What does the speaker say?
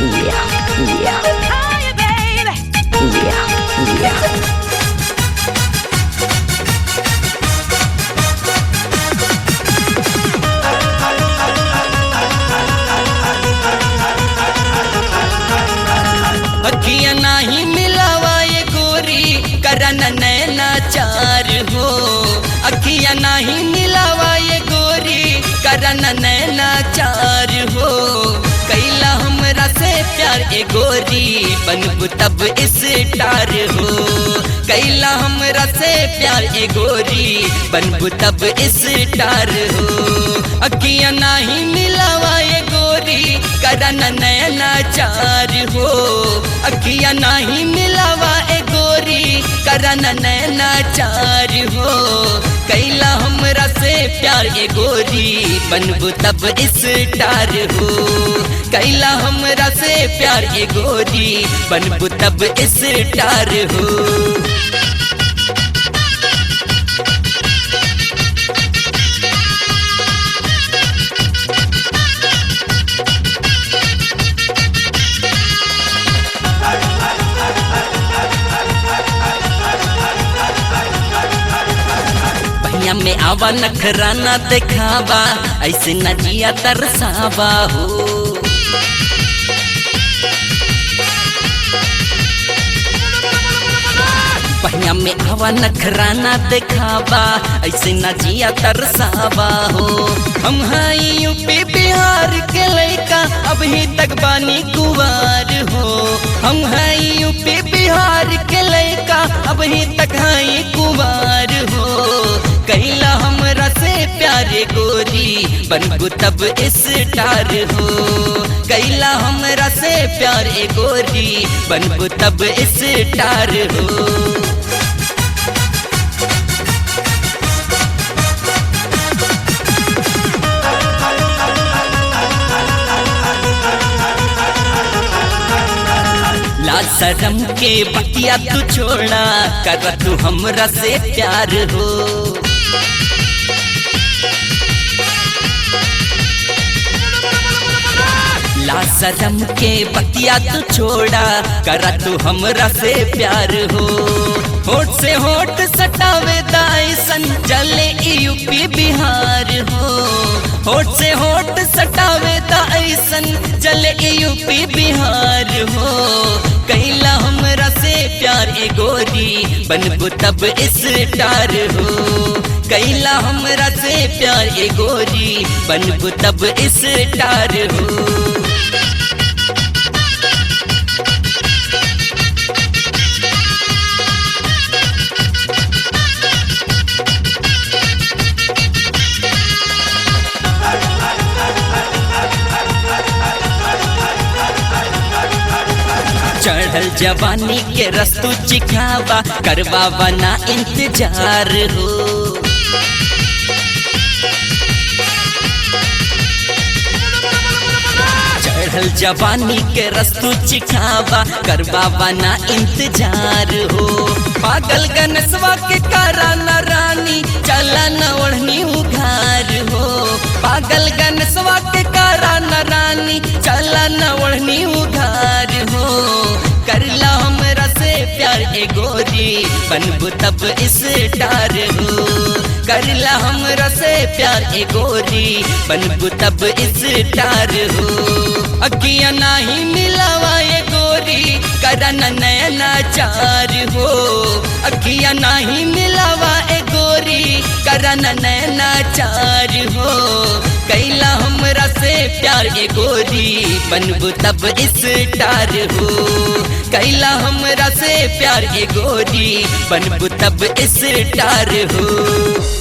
Yeah. Hi, baby. Yeah. अखियाँ नहीं मिलावा ये गोरी करन नैना चार हो। अखियाँ नहीं मिलावा ये गोरी करन नैना चार हो। कैला हमरा से प्यार ए गोरी बनबू तब स्टार हो। कैला हमरा से प्यार ए गोरी बनबू तब स्टार हो। अखियाँ नहीं मिलावा ये गोरी करन नैना चार हो। अखियाँ नहीं मिलावा ए गोरी करन नैना चार हो। कैला हमरा से प्यार ए गोरी बनबू तब स्टार हो। कैला हमरा से प्यार ए गोरी बनबू तब स्टार हो। में आवा नखराना दिखावा ऐसे न जिया तरसावा हो। पहिया में आवा नखराना दिखावा ऐसे न जिया तरसावा हो। हम हैं यूपी बिहार के लड़का अभी तक बानी कुंवार हो। हम हैं यूपी बिहार के लड़का अभी तक हैं कुंवार हो। कैला हमरा से प्यारे गोरी बनबू तब स्टार हो। कैला हमरा से प्यारे गोरी बनबू तब स्टार हो। लाज शरम के बतिया तू छोड़ा कर तू हमरा से प्यार हो। लाज शरम के बतिया तू छोड़ा कर तू हमरा से प्यार हो। होठ से होठ सटावे दाइसन चले यूपी बिहार हो। होठ से होठ सटावे दाइसन चले यूपी बिहार हो। कैला हमरा से प्यार ए गोरी बनबू तब स्टार हो। कैला हमरा से प्यार ए गोरी बनबू तब स्टार हो। चढ़ल जवानी के रस्तू चिखावा करवावा ना इंतजार हो। चढ़ल जवानी के रस्तू चिखावा करवावा ना इंतजार हो। पागल गनसवा के कारण रानी चला न ओढ़नी उघार हो। पागल गनसवा के कारण रानी चला न ओढ़नी उघार हो। करला हमरा से प्यार ए गोरी बनबू तब स्टार हो। करला हमरा से प्यार ए गोरी बनबू तब स्टार हो। अखियाँ नहीं मिलावा ये गोरी करन नैना चार हो। अखियाँ नहीं मिलावा ए गोरी करन नैना चार हो। कैला हमरा से प्यार ए गोरी बनबू तब स्टार हो। कैला हमरा से प्यार ए गोरी बनबू तब स्टार हो।